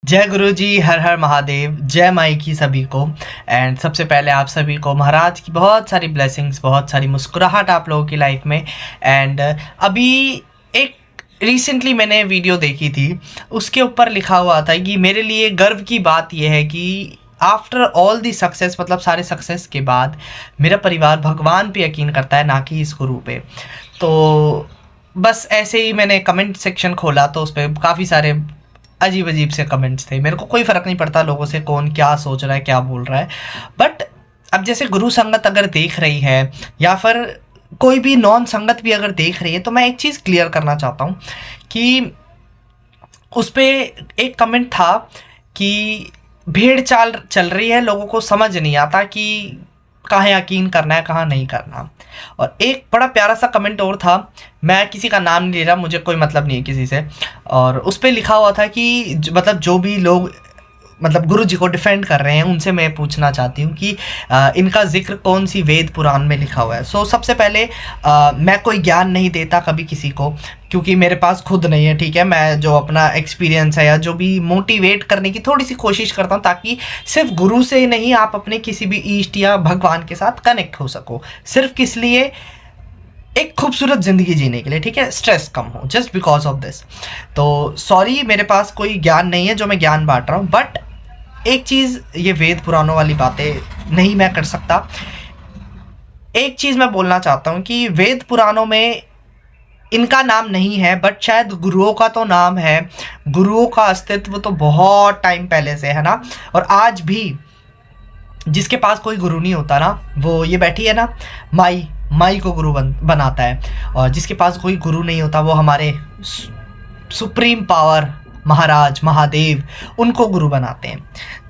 जय गुरु जी, हर हर महादेव, जय माई की सभी को। एंड सबसे पहले आप सभी को महाराज की बहुत सारी ब्लेसिंग्स, बहुत सारी मुस्कुराहट आप लोगों की लाइफ में। एंड अभी एक रिसेंटली मैंने वीडियो देखी थी, उसके ऊपर लिखा हुआ था कि मेरे लिए गर्व की बात यह है कि आफ्टर ऑल दी सक्सेस, मतलब सारे सक्सेस के बाद मेरा परिवार भगवान पे यकीन करता है, ना कि इस गुरु पे। तो बस ऐसे ही मैंने कमेंट सेक्शन खोला तो उस पर काफ़ी सारे अजीब अजीब से कमेंट्स थे। मेरे को कोई फ़र्क नहीं पड़ता लोगों से कौन क्या सोच रहा है, क्या बोल रहा है। बट अब जैसे गुरु संगत अगर देख रही है या फिर कोई भी नॉन संगत भी अगर देख रही है, तो मैं एक चीज़ क्लियर करना चाहता हूँ कि उस पे एक कमेंट था कि भेड़ चाल चल रही है, लोगों को समझ नहीं आता कि कहाँ यकीन करना है, कहाँ नहीं करना। और एक बड़ा प्यारा सा कमेंट और था, मैं किसी का नाम नहीं ले रहा, मुझे कोई मतलब नहीं है किसी से। और उस पे लिखा हुआ था कि मतलब जो भी लोग मतलब गुरु जी को डिफेंड कर रहे हैं, उनसे मैं पूछना चाहती हूँ कि इनका जिक्र कौन सी वेद पुराण में लिखा हुआ है। सो सबसे पहले मैं कोई ज्ञान नहीं देता कभी किसी को, क्योंकि मेरे पास खुद नहीं है, ठीक है। मैं जो अपना एक्सपीरियंस है या जो भी मोटिवेट करने की थोड़ी सी कोशिश करता हूँ, ताकि सिर्फ गुरु से नहीं, आप अपने किसी भी ईष्ट या भगवान के साथ कनेक्ट हो सको। सिर्फ किस लिए? एक खूबसूरत ज़िंदगी जीने के लिए, ठीक है, स्ट्रेस कम हो, जस्ट बिकॉज ऑफ दिस। तो सॉरी, मेरे पास कोई ज्ञान नहीं है जो मैं ज्ञान बांट रहा हूँ। बट एक चीज़, ये वेद पुराणों वाली बातें नहीं मैं कर सकता। एक चीज़ मैं बोलना चाहता हूँ कि वेद पुराणों में इनका नाम नहीं है, बट शायद गुरुओं का तो नाम है। गुरुओं का अस्तित्व तो बहुत टाइम पहले से है ना। और आज भी जिसके पास कोई गुरु नहीं होता ना, वो ये बैठी है ना, माई को गुरु बनाता है। और जिसके पास कोई गुरु नहीं होता, वो हमारे सुप्रीम पावर महाराज महादेव, उनको गुरु बनाते हैं।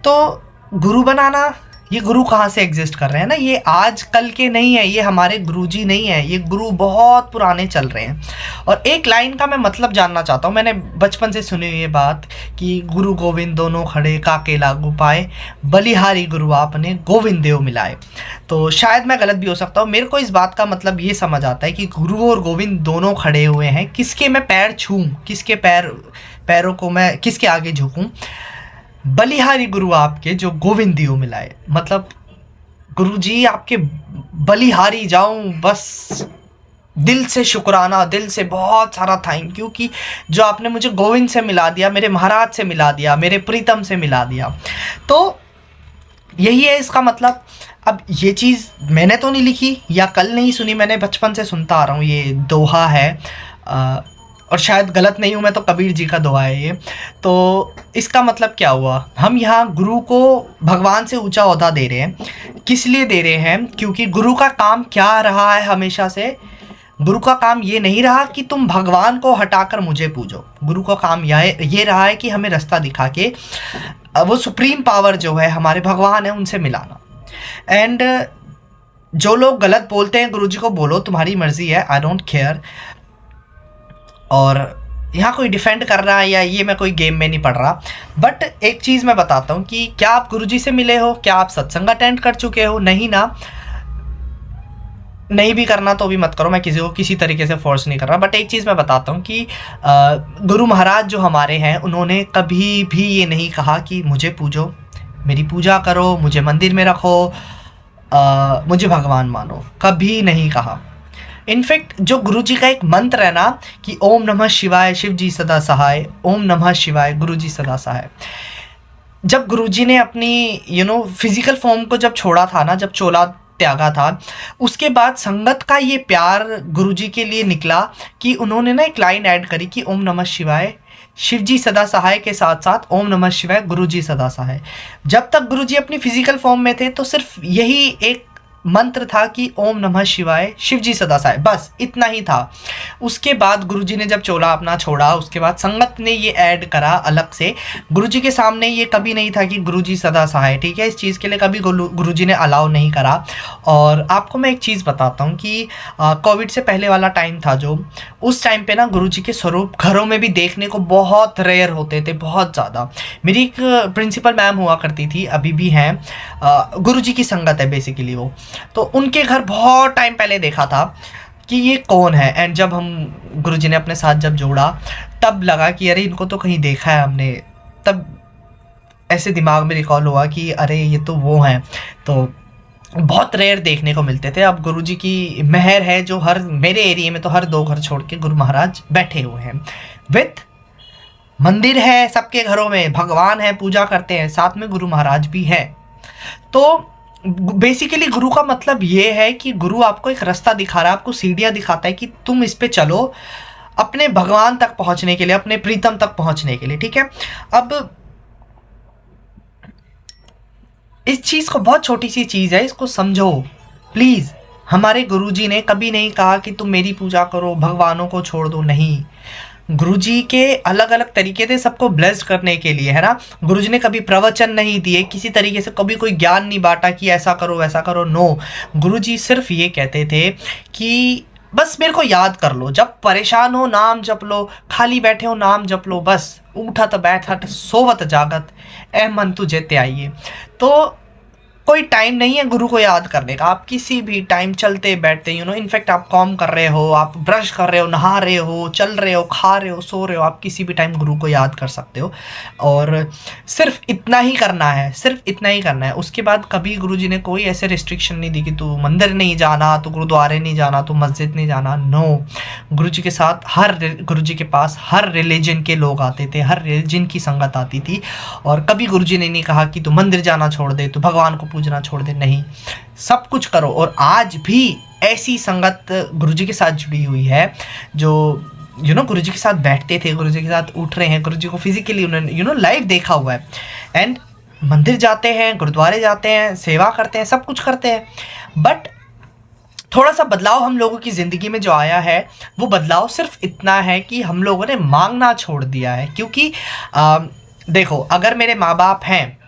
तो गुरु बनाना, ये गुरु कहाँ से एग्जिस्ट कर रहे हैं ना, ये आज कल के नहीं है, ये हमारे गुरुजी नहीं है, ये गुरु बहुत पुराने चल रहे हैं। और एक लाइन का मैं मतलब जानना चाहता हूँ। मैंने बचपन से सुनी हुई ये बात कि गुरु गोविंद दोनों खड़े, काके लागू पाए, बलिहारी गुरु आपने गोविंद देव मिलाए। तो शायद मैं गलत भी हो सकता हूँ। मेरे को इस बात का मतलब ये समझ आता है कि गुरु और गोविंद दोनों खड़े हुए हैं, किसके मैं पैर छूऊं, किसके पैरों को मैं किसके आगे झुकूं। बलिहारी गुरु आपके जो गोविंद देव मिलाए, मतलब गुरु जी आपके बलिहारी जाऊं, बस दिल से शुक्राना, दिल से बहुत सारा थैंक यू कि जो आपने मुझे गोविंद से मिला दिया, मेरे महाराज से मिला दिया, मेरे प्रीतम से मिला दिया। तो यही है इसका मतलब। अब ये चीज़ मैंने तो नहीं लिखी या कल नहीं सुनी, मैंने बचपन से सुनता आ रहा हूँ। ये दोहा है, और शायद गलत नहीं हूँ मैं तो, कबीर जी का दोहा है ये। तो इसका मतलब क्या हुआ? हम यहाँ गुरु को भगवान से ऊंचा ओहदा दे रहे हैं। किस लिए दे रहे हैं? क्योंकि गुरु का काम क्या रहा है हमेशा से? गुरु का काम ये नहीं रहा कि तुम भगवान को हटाकर मुझे पूजो। गुरु का काम ये रहा है कि हमें रास्ता दिखा के वो सुप्रीम पावर जो है, हमारे भगवान है, उनसे मिलाना। एंड जो लोग गलत बोलते हैं, गुरु जी को बोलो, तुम्हारी मर्जी है, आई डोंट केयर। और यहाँ कोई डिफेंड कर रहा है या ये मैं कोई गेम में नहीं पढ़ रहा। बट एक चीज़ मैं बताता हूँ कि क्या आप गुरुजी से मिले हो? क्या आप सत्संग अटेंड कर चुके हो? नहीं ना। नहीं भी करना तो भी मत करो, मैं किसी को किसी तरीके से फोर्स नहीं कर रहा। बट एक चीज़ मैं बताता हूँ कि गुरु महाराज जो हमारे हैं, उन्होंने कभी भी ये नहीं कहा कि मुझे पूजो, मेरी पूजा करो, मुझे मंदिर में रखो, मुझे भगवान मानो, कभी नहीं कहा। इनफैक्ट जो गुरु जी का एक मंत्र है ना कि ओम नमः शिवाय, शिव जी सदा सहाय, ओम नमः शिवाय, गुरु जी सदा सहाय। जब गुरु जी ने अपनी फिजिकल फॉर्म को जब छोड़ा था ना, जब चोला त्यागा था, उसके बाद संगत का ये प्यार गुरु जी के लिए निकला कि उन्होंने ना एक लाइन ऐड करी कि ओम नमः शिवाय, शिव जी सदा सहाय के साथ साथ ओम नमः शिवाय, गुरु जी सदा सहाय। जब तक गुरु जी अपनी फिजिकल फॉर्म में थे तो सिर्फ यही एक मंत्र था कि ओम नमः शिवाय, शिव जी सदा सहाय, बस इतना ही था। उसके बाद गुरुजी ने जब चोला अपना छोड़ा, उसके बाद संगत ने ये ऐड करा अलग से। गुरुजी के सामने ये कभी नहीं था कि गुरुजी सदा सहाय, ठीक है। इस चीज़ के लिए कभी गुरुजी ने अलाउ नहीं करा। और आपको मैं एक चीज़ बताता हूँ कि कोविड से पहले वाला टाइम था जो, उस टाइम पे ना गुरुजी के स्वरूप घरों में भी देखने को बहुत रेयर होते थे, बहुत ज़्यादा। मेरी एक प्रिंसिपल मैम हुआ करती थी, अभी भी हैं, गुरुजी की संगत है बेसिकली वो। तो उनके घर बहुत टाइम पहले देखा था कि ये कौन है। एंड जब हम गुरुजी ने अपने साथ जब जोड़ा, तब लगा कि अरे इनको तो कहीं देखा है हमने। तब ऐसे दिमाग में रिकॉल हुआ कि अरे ये तो वो हैं। तो बहुत रेयर देखने को मिलते थे। अब गुरुजी की मेहर है जो हर मेरे एरिया में तो हर 2 घर छोड़ के गुरु महाराज बैठे हुए हैं। विथ मंदिर है सबके घरों में, भगवान है, पूजा करते हैं, साथ में गुरु महाराज भी हैं। तो बेसिकली गुरु का मतलब ये है कि गुरु आपको एक रास्ता दिखा रहा है, आपको सीढ़ियाँ दिखाता है कि तुम इस पे चलो अपने भगवान तक पहुंचने के लिए, अपने प्रीतम तक पहुंचने के लिए, ठीक है। अब इस चीज़ को, बहुत छोटी सी चीज़ है, इसको समझो प्लीज़। हमारे गुरुजी ने कभी नहीं कहा कि तुम मेरी पूजा करो, भगवानों को छोड़ दो, नहीं। गुरुजी के अलग अलग तरीके थे सबको ब्लेस्ड करने के लिए, है ना। गुरुजी ने कभी प्रवचन नहीं दिए, किसी तरीके से कभी कोई ज्ञान नहीं बांटा कि ऐसा करो वैसा करो, नो। गुरुजी सिर्फ ये कहते थे कि बस मेरे को याद कर लो, जब परेशान हो नाम जप लो, खाली बैठे हो नाम जप लो, बस उठत बैठत सोवत जागत ए मन तुझे त्याइए। तो कोई टाइम नहीं है गुरु को याद करने का, आप किसी भी टाइम चलते बैठते, इनफैक्ट आप कॉम कर रहे हो, आप ब्रश कर रहे हो, नहा रहे हो, चल रहे हो, खा रहे हो, सो रहे हो, आप किसी भी टाइम गुरु को याद कर सकते हो। और सिर्फ इतना ही करना है, सिर्फ इतना ही करना है। उसके बाद कभी गुरुजी ने कोई ऐसे रिस्ट्रिक्शन नहीं दी कि तू मंदिर नहीं जाना, तू गुरुद्वारे नहीं जाना, तू मस्जिद नहीं जाना, नो। गुरुजी के साथ गुरुजी के पास हर रिलीजन के लोग आते थे, हर रिलीजन की संगत आती थी। और कभी गुरुजी ने नहीं कहा कि तू मंदिर जाना छोड़ दे, तू भगवान को पूजना छोड़ दे, नहीं। सब कुछ करो। और आज भी ऐसी संगत गुरुजी के साथ जुड़ी हुई है जो गुरुजी के साथ बैठते थे, गुरुजी के साथ उठ रहे हैं, गुरुजी को फिजिकली उन्होंने लाइव देखा हुआ है, एंड मंदिर जाते हैं, गुरुद्वारे जाते हैं, सेवा करते हैं, सब कुछ करते हैं। बट थोड़ा सा बदलाव हम लोगों की ज़िंदगी में जो आया है, वो बदलाव सिर्फ इतना है कि हम लोगों ने मांगना छोड़ दिया है। क्योंकि देखो, अगर मेरे माँ बाप हैं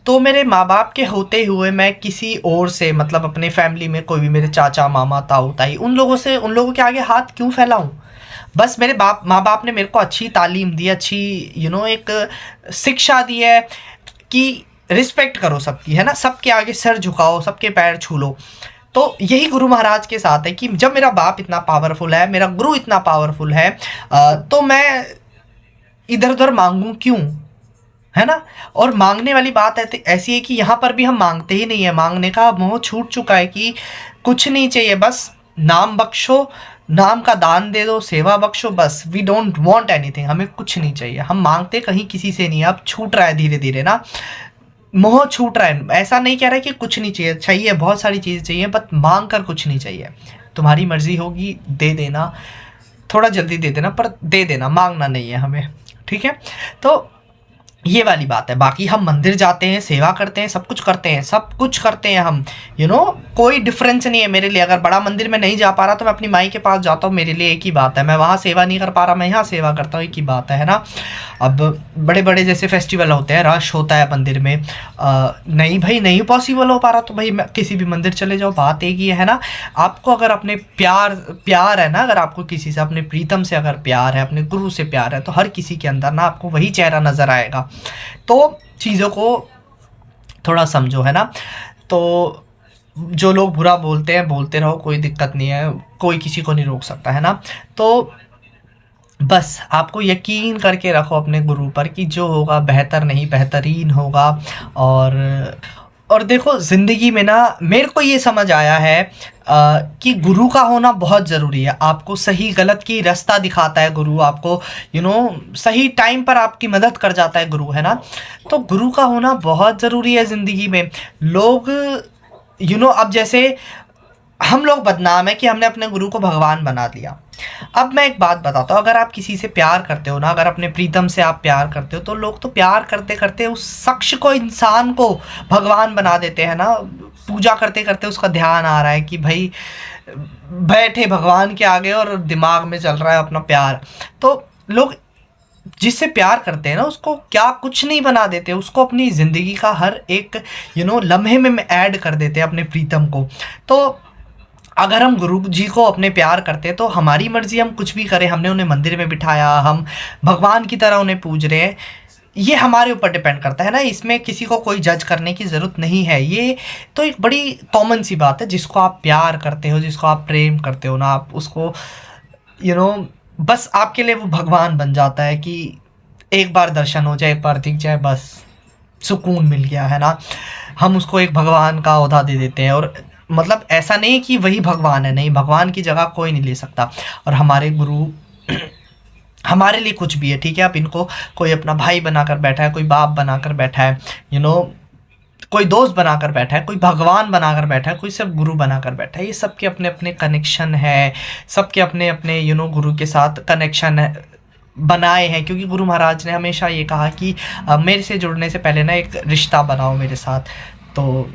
तो मेरे माँ बाप के होते हुए मैं किसी और से, मतलब अपने फैमिली में कोई भी मेरे चाचा मामा ताऊ ताई, उन लोगों के आगे हाथ क्यों फैलाऊं। बस मेरे माँ बाप ने मेरे को अच्छी तालीम दी, अच्छी एक शिक्षा दी है कि रिस्पेक्ट करो सबकी, है ना, सबके आगे सर झुकाओ, सबके पैर छू लो। तो यही गुरु महाराज के साथ है कि जब मेरा बाप इतना पावरफुल है, मेरा गुरु इतना पावरफुल है, तो मैं इधर उधर मांगूं क्यों, है ना। और मांगने वाली बात ऐसी है कि यहाँ पर भी हम मांगते ही नहीं है, मांगने का मोह छूट चुका है कि कुछ नहीं चाहिए, बस नाम बख्शो, नाम का दान दे दो, सेवा बख्शो, बस। वी डोंट वांट एनीथिंग, हमें कुछ नहीं चाहिए। हम मांगते कहीं किसी से नहीं है। अब छूट रहा है धीरे धीरे ना, मोह छूट रहा है। ऐसा नहीं कह रहा है कि कुछ नहीं चाहिए, चाहिए, बहुत सारी चीज़ चाहिए, बट मांग कर कुछ नहीं चाहिए। तुम्हारी मर्जी होगी, दे देना, थोड़ा जल्दी दे देना, पर दे देना, मांगना नहीं है हमें, ठीक है। तो ये वाली बात है। बाकी हम मंदिर जाते हैं, सेवा करते हैं, सब कुछ करते हैं, सब कुछ करते हैं हम, कोई डिफरेंस नहीं है मेरे लिए। अगर बड़ा मंदिर में नहीं जा पा रहा तो मैं अपनी माई के पास जाता हूँ, मेरे लिए एक ही बात है। मैं वहाँ सेवा नहीं कर पा रहा, मैं यहाँ सेवा करता हूँ, एक ही बात है ना। अब बड़े बड़े जैसे फेस्टिवल होते हैं, रश होता है मंदिर में, नहीं भाई, नहीं पॉसिबल हो पा रहा तो भाई किसी भी मंदिर चले जाओ, बात एक ही है ना। आपको अगर अपने प्यार है ना, अगर आपको किसी से, अपने प्रीतम से अगर प्यार है, अपने गुरु से प्यार है, तो हर किसी के अंदर ना आपको वही चेहरा नज़र आएगा। तो चीज़ों को थोड़ा समझो, है ना। तो जो लोग बुरा बोलते हैं, बोलते रहो, कोई दिक्कत नहीं है, कोई किसी को नहीं रोक सकता, है ना। तो बस आपको यकीन करके रखो अपने गुरु पर कि जो होगा बेहतर नहीं बेहतरीन होगा। और देखो, ज़िंदगी में ना मेरे को ये समझ आया है कि गुरु का होना बहुत ज़रूरी है। आपको सही गलत की रास्ता दिखाता है गुरु, आपको सही टाइम पर आपकी मदद कर जाता है गुरु, है ना। तो गुरु का होना बहुत ज़रूरी है ज़िंदगी में। लोग अब जैसे हम लोग बदनाम है कि हमने अपने गुरु को भगवान बना दिया। अब मैं एक बात बताता हूँ, अगर आप किसी से प्यार करते हो ना, अगर अपने प्रीतम से आप प्यार करते हो, तो लोग तो प्यार करते करते उस शख्स को, इंसान को भगवान बना देते हैं ना। पूजा करते करते उसका ध्यान आ रहा है कि भाई बैठे भगवान के आगे और दिमाग में चल रहा है अपना प्यार। तो लोग जिससे प्यार करते हैं ना, उसको क्या कुछ नहीं बना देते, उसको अपनी ज़िंदगी का हर एक लम्हे में ऐड कर देते हैं अपने प्रीतम को। तो अगर हम गुरु जी को अपने प्यार करते हैं तो हमारी मर्ज़ी, हम कुछ भी करें, हमने उन्हें मंदिर में बिठाया, हम भगवान की तरह उन्हें पूज रहे हैं, ये हमारे ऊपर डिपेंड करता है ना। इसमें किसी को कोई जज करने की ज़रूरत नहीं है। ये तो एक बड़ी कॉमन सी बात है। जिसको आप प्यार करते हो, जिसको आप प्रेम करते हो ना, आप उसको बस आपके लिए वो भगवान बन जाता है कि एक बार दर्शन हो जाए, एक बार दिख जाए, बस सुकून मिल गया, है ना। हम उसको एक भगवान का ओहदा दे देते हैं, और मतलब ऐसा नहीं कि वही भगवान है, नहीं, भगवान की जगह कोई नहीं ले सकता। और हमारे गुरु हमारे लिए कुछ भी है, ठीक है। अब इनको कोई अपना भाई बनाकर बैठा है, कोई बाप बनाकर बैठा है, कोई दोस्त बनाकर बैठा है, कोई भगवान बनाकर बैठा है, कोई सिर्फ गुरु बनाकर बैठा है। ये सबके अपने अपने कनेक्शन है, सबके अपने अपने गुरु के साथ कनेक्शन है, बनाए हैं। क्योंकि गुरु महाराज ने हमेशा ये कहा कि मेरे से जुड़ने से पहले ना एक रिश्ता बनाओ मेरे साथ। तो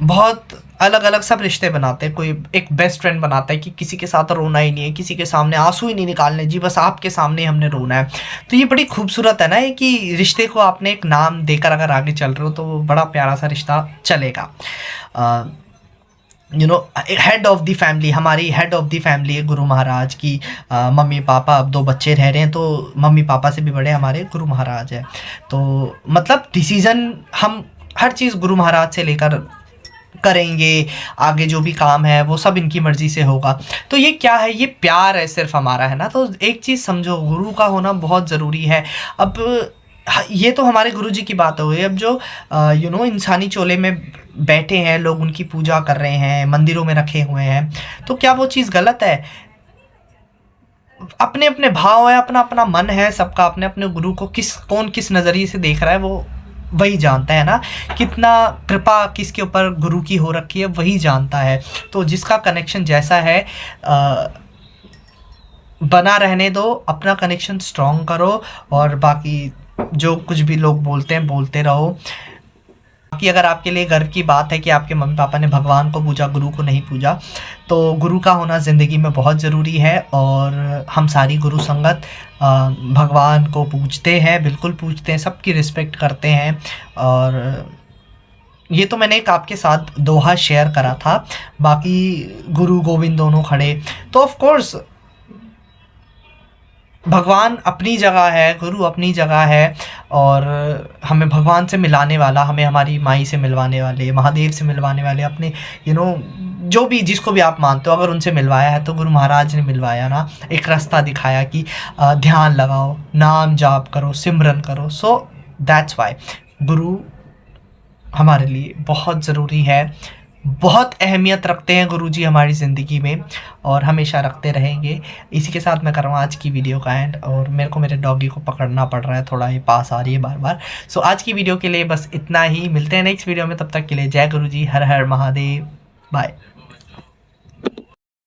बहुत अलग अलग सब रिश्ते बनाते हैं। कोई एक बेस्ट फ्रेंड बनाता है कि किसी के साथ रोना ही नहीं है, किसी के सामने आंसू ही नहीं निकालने जी, बस आपके सामने हमने रोना है। तो ये बड़ी खूबसूरत है ना, ये कि रिश्ते को आपने एक नाम देकर अगर आगे चल रहे हो तो वो बड़ा प्यारा सा रिश्ता चलेगा। हेड ऑफ़ द फैमिली, हमारी हेड ऑफ़ द फैमिली है गुरु महाराज की। मम्मी पापा, अब 2 बच्चे रह रहे हैं, तो मम्मी पापा से भी बड़े हमारे गुरु महाराज हैं। तो मतलब डिसीज़न हम हर चीज़ गुरु महाराज से लेकर करेंगे, आगे जो भी काम है वो सब इनकी मर्ज़ी से होगा। तो ये क्या है, ये प्यार है सिर्फ़ हमारा, है ना। तो एक चीज़ समझो, गुरु का होना बहुत ज़रूरी है। अब ये तो हमारे गुरुजी की बात हो गई। अब जो इंसानी चोले में बैठे हैं लोग, उनकी पूजा कर रहे हैं, मंदिरों में रखे हुए हैं, तो क्या वो चीज़ गलत है? अपने अपने भाव है, अपना अपना मन है सबका, अपने अपने गुरु को कौन किस नज़रिए से देख रहा है वो वही जानता है ना। कितना कृपा किसके ऊपर गुरु की हो रखी है वही जानता है। तो जिसका कनेक्शन जैसा है बना रहने दो, अपना कनेक्शन स्ट्रॉन्ग करो, और बाकी जो कुछ भी लोग बोलते हैं बोलते रहो। बाकी अगर आपके लिए गर्व की बात है कि आपके मम्मी पापा ने भगवान को पूजा, गुरु को नहीं पूजा, तो गुरु का होना ज़िंदगी में बहुत ज़रूरी है। और हम सारी गुरु संगत भगवान को पूजते हैं, बिल्कुल पूजते हैं, सबकी रिस्पेक्ट करते हैं। और ये तो मैंने एक आपके साथ दोहा शेयर करा था। बाकी गुरु गोविंद दोनों खड़े, तो ऑफ कोर्स भगवान अपनी जगह है, गुरु अपनी जगह है, और हमें भगवान से मिलाने वाला, हमें हमारी माई से मिलवाने वाले, महादेव से मिलवाने वाले, अपने जो भी जिसको भी आप मानते हो, अगर उनसे मिलवाया है तो गुरु महाराज ने मिलवाया ना, एक रास्ता दिखाया कि ध्यान लगाओ, नाम जाप करो, सिमरन करो। सो दैट्स वाई गुरु हमारे लिए बहुत ज़रूरी है, बहुत अहमियत रखते हैं गुरुजी हमारी ज़िंदगी में, और हमेशा रखते रहेंगे। इसी के साथ मैं कर रहा हूँ आज की वीडियो का एंड, और मेरे को मेरे डॉगी को पकड़ना पड़ रहा है, थोड़ा ये पास आ रही है बार बार। सो आज की वीडियो के लिए बस इतना ही, मिलते हैं नेक्स्ट वीडियो में, तब तक के लिए जय गुरुजी, हर हर महादेव, बाय।